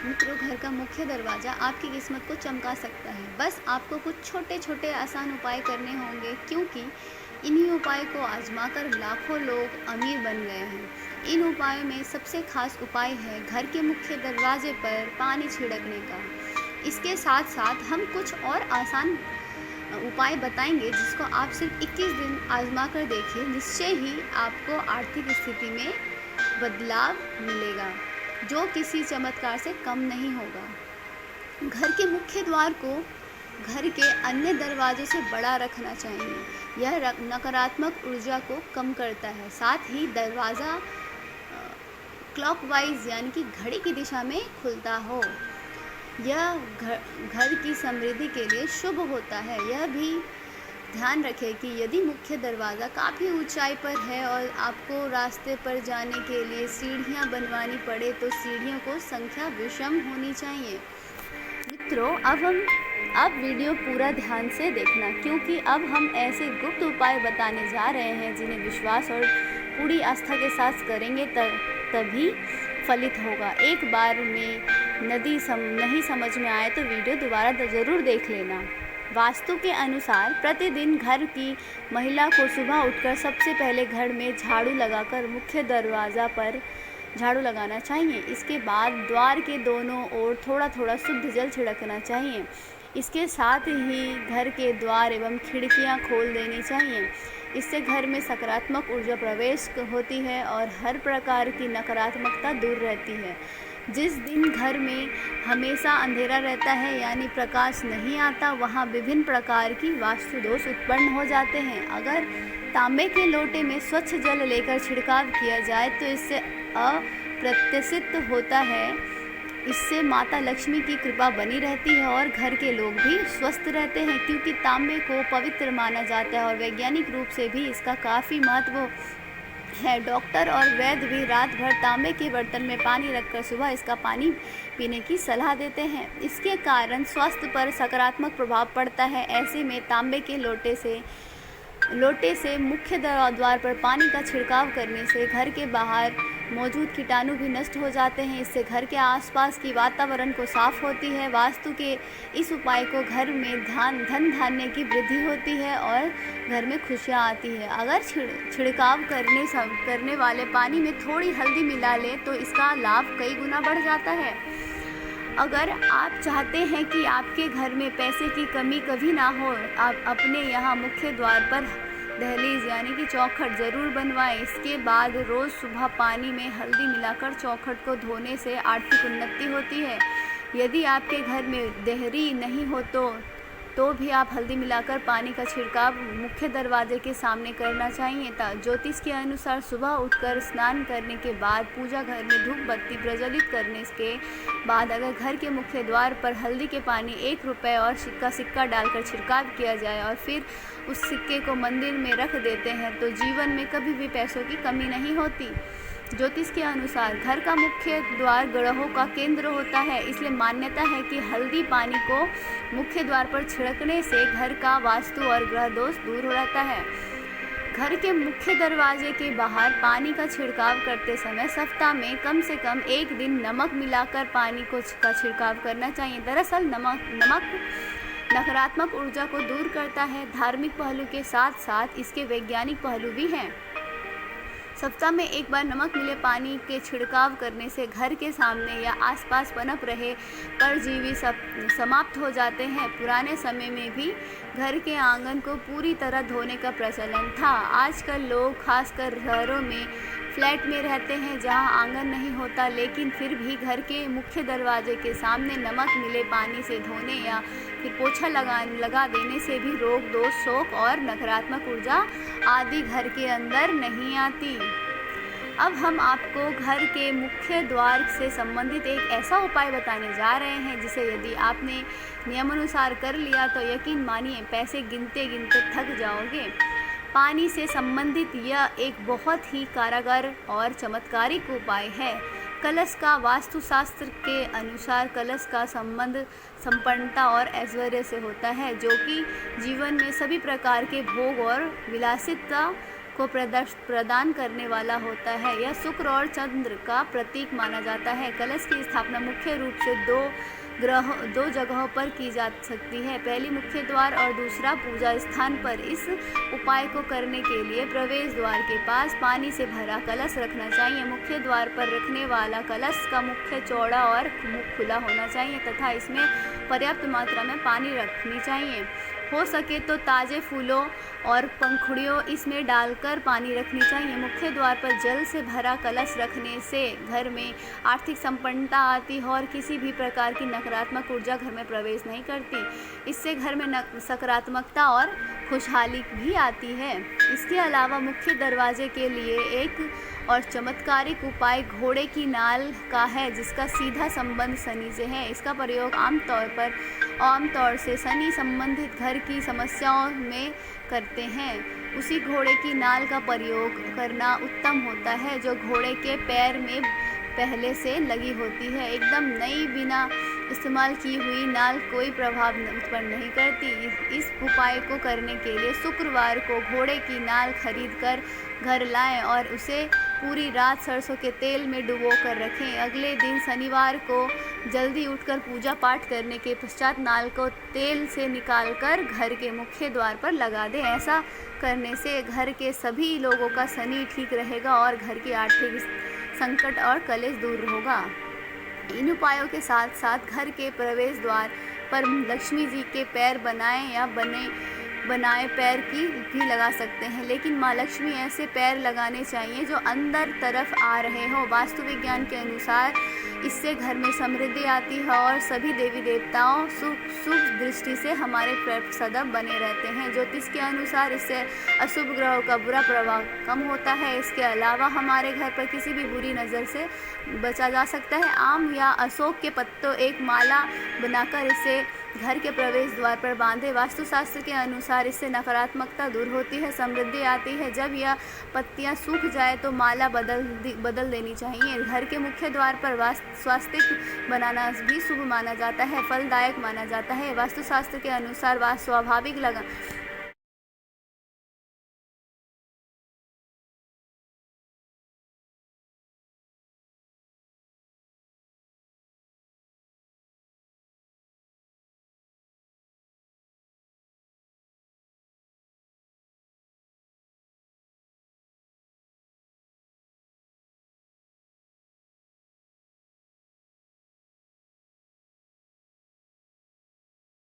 मित्रों, घर का मुख्य दरवाज़ा आपकी किस्मत को चमका सकता है। बस आपको कुछ छोटे छोटे आसान उपाय करने होंगे, क्योंकि इन्हीं उपाय को आजमाकर लाखों लोग अमीर बन गए हैं। इन उपायों में सबसे खास उपाय है घर के मुख्य दरवाजे पर पानी छिड़कने का। इसके साथ साथ हम कुछ और आसान उपाय बताएंगे, जिसको आप सिर्फ 21 दिन आजमा कर देखिए। निश्चय ही आपको आर्थिक स्थिति में बदलाव मिलेगा, जो किसी चमत्कार से कम नहीं होगा। घर के मुख्य द्वार को घर के अन्य दरवाजों से बड़ा रखना चाहिए। यह नकारात्मक ऊर्जा को कम करता है। साथ ही दरवाज़ा क्लॉकवाइज यानी कि घड़ी की दिशा में खुलता हो। यह घर की समृद्धि के लिए शुभ होता है। यह भी ध्यान रखें कि यदि मुख्य दरवाज़ा काफ़ी ऊंचाई पर है और आपको रास्ते पर जाने के लिए सीढ़ियां बनवानी पड़े, तो सीढ़ियों को संख्या विषम होनी चाहिए। मित्रों, अब वीडियो पूरा ध्यान से देखना, क्योंकि अब हम ऐसे गुप्त उपाय बताने जा रहे हैं जिन्हें विश्वास और पूरी आस्था के साथ करेंगे तभी फलित होगा। एक बार में नहीं समझ में आए तो वीडियो दोबारा ज़रूर देख लेना। वास्तु के अनुसार प्रतिदिन घर की महिला को सुबह उठकर सबसे पहले घर में झाड़ू लगाकर मुख्य दरवाज़ा पर झाड़ू लगाना चाहिए। इसके बाद द्वार के दोनों ओर थोड़ा थोड़ा शुद्ध जल छिड़कना चाहिए। इसके साथ ही घर के द्वार एवं खिड़कियां खोल देनी चाहिए। इससे घर में सकारात्मक ऊर्जा प्रवेश होती है और हर प्रकार की नकारात्मकता दूर रहती है। जिस दिन घर में हमेशा अंधेरा रहता है यानी प्रकाश नहीं आता, वहाँ विभिन्न प्रकार की वास्तु दोष उत्पन्न हो जाते हैं। अगर तांबे के लोटे में स्वच्छ जल लेकर छिड़काव किया जाए तो इससे अप्रत्याशित होता है। इससे माता लक्ष्मी की कृपा बनी रहती है और घर के लोग भी स्वस्थ रहते हैं, क्योंकि तांबे को पवित्र माना जाता है और वैज्ञानिक रूप से भी इसका काफ़ी महत्व है। डॉक्टर और वैद्य भी रात भर तांबे के बर्तन में पानी रखकर सुबह इसका पानी पीने की सलाह देते हैं। इसके कारण स्वास्थ्य पर सकारात्मक प्रभाव पड़ता है। ऐसे में तांबे के लोटे से मुख्य द्वार पर पानी का छिड़काव करने से घर के बाहर मौजूद कीटाणु भी नष्ट हो जाते हैं। इससे घर के आसपास की वातावरण को साफ होती है। वास्तु के इस उपाय को घर में धन धान्य की वृद्धि होती है और घर में खुशियाँ आती है। अगर छिड़काव करने वाले पानी में थोड़ी हल्दी मिला लें तो इसका लाभ कई गुना बढ़ जाता है। अगर आप चाहते हैं कि आपके घर में पैसे की कमी कभी ना हो, आप अपने यहाँ मुख्य द्वार पर दहलीज यानी कि चौखट ज़रूर बनवाएं। इसके बाद रोज़ सुबह पानी में हल्दी मिलाकर चौखट को धोने से आर्थिक उन्नति होती है। यदि आपके घर में देहरी नहीं हो तो भी आप हल्दी मिलाकर पानी का छिड़काव मुख्य दरवाजे के सामने करना चाहिए। ज्योतिष के अनुसार सुबह उठकर स्नान करने के बाद पूजा घर में धूप बत्ती प्रज्वलित करने के बाद अगर घर के मुख्य द्वार पर हल्दी के पानी 1 रुपये और सिक्का डालकर छिड़काव किया जाए और फिर उस सिक्के को मंदिर में रख देते हैं तो जीवन में कभी भी पैसों की कमी नहीं होती। ज्योतिष के अनुसार घर का मुख्य द्वार ग्रहों का केंद्र होता है, इसलिए मान्यता है कि हल्दी पानी को मुख्य द्वार पर छिड़कने से घर का वास्तु और ग्रह दोष दूर हो जाता है। घर के मुख्य दरवाजे के बाहर पानी का छिड़काव करते समय सप्ताह में कम से कम 1 दिन नमक मिलाकर पानी का छिड़काव करना चाहिए। दरअसल नमक नकारात्मक ऊर्जा को दूर करता है। धार्मिक पहलू के साथ साथ इसके वैज्ञानिक पहलू भी हैं। सप्ताह में 1 बार नमक मिले पानी के छिड़काव करने से घर के सामने या आसपास पनप रहे परजीवी समाप्त हो जाते हैं। पुराने समय में भी घर के आंगन को पूरी तरह धोने का प्रचलन था। आजकल लोग खासकर शहरों में फ्लैट में रहते हैं जहां आंगन नहीं होता, लेकिन फिर भी घर के मुख्य दरवाजे के सामने नमक मिले पानी से धोने या फिर पोछा लगा देने से भी रोग दोष शोक और नकारात्मक ऊर्जा आदि घर के अंदर नहीं आती। अब हम आपको घर के मुख्य द्वार से संबंधित एक ऐसा उपाय बताने जा रहे हैं जिसे यदि आपने नियमानुसार कर लिया तो यकीन मानिए पैसे गिनते गिनते थक जाओगे। पानी से संबंधित यह एक बहुत ही कारगर और चमत्कारिक उपाय है। कलश का वास्तुशास्त्र के अनुसार कलश का संबंध संपन्नता और ऐश्वर्य से होता है, जो कि जीवन में सभी प्रकार के भोग और विलासिता को प्रदान करने वाला होता है। यह शुक्र और चंद्र का प्रतीक माना जाता है। कलश की स्थापना मुख्य रूप से दो जगहों पर की जा सकती है, पहली मुख्य द्वार और दूसरा पूजा स्थान पर। इस उपाय को करने के लिए प्रवेश द्वार के पास पानी से भरा कलश रखना चाहिए। मुख्य द्वार पर रखने वाला कलश का मुख्य चौड़ा और मुख खुला होना चाहिए तथा इसमें पर्याप्त मात्रा में पानी रखनी चाहिए। हो सके तो ताज़े फूलों और पंखुड़ियों इसमें डालकर पानी रखनी चाहिए। मुख्य द्वार पर जल से भरा कलश रखने से घर में आर्थिक संपन्नता आती है और किसी भी प्रकार की नकारात्मक ऊर्जा घर में प्रवेश नहीं करती। इससे घर में सकारात्मकता और खुशहाली भी आती है। इसके अलावा मुख्य दरवाजे के लिए एक और चमत्कारिक उपाय घोड़े की नाल का है, जिसका सीधा संबंध शनि से है। इसका प्रयोग आमतौर से शनि संबंधित घर की समस्याओं में करते हैं। उसी घोड़े की नाल का प्रयोग करना उत्तम होता है जो घोड़े के पैर में पहले से लगी होती है। एकदम नई बिना इस्तेमाल की हुई नाल कोई प्रभाव उत्पन्न नहीं करती। इस उपाय को करने के लिए शुक्रवार को घोड़े की नाल खरीद कर घर लाएं और उसे पूरी रात सरसों के तेल में डुबो कर रखें। अगले दिन शनिवार को जल्दी उठकर पूजा पाठ करने के पश्चात नाल को तेल से निकालकर घर के मुख्य द्वार पर लगा दें। ऐसा करने से घर के सभी लोगों का शनि ठीक रहेगा और घर की आर्थिक संकट और कलेश दूर होगा। इन उपायों के साथ साथ घर के प्रवेश द्वार पर लक्ष्मी जी के पैर बनाए या बनाए पैर की भी लगा सकते हैं, लेकिन माँ लक्ष्मी ऐसे पैर लगाने चाहिए जो अंदर तरफ आ रहे हो। वास्तु विज्ञान के अनुसार इससे घर में समृद्धि आती है और सभी देवी देवताओं शुभ दृष्टि से हमारे सदा बने रहते हैं। ज्योतिष के अनुसार इससे अशुभ ग्रहों का बुरा प्रभाव कम होता है। इसके अलावा हमारे घर पर किसी भी बुरी नज़र से बचा जा सकता है। आम या अशोक के पत्तों एक माला बनाकर इसे घर के प्रवेश द्वार पर बांधे। वास्तुशास्त्र के अनुसार इससे नकारात्मकता दूर होती है, समृद्धि आती है। जब यह पत्तियां सूख जाए तो माला बदल देनी चाहिए। घर के मुख्य द्वार पर स्वास्तिक बनाना भी शुभ माना जाता है, फलदायक माना जाता है। वास्तुशास्त्र के अनुसार स्वाभाविक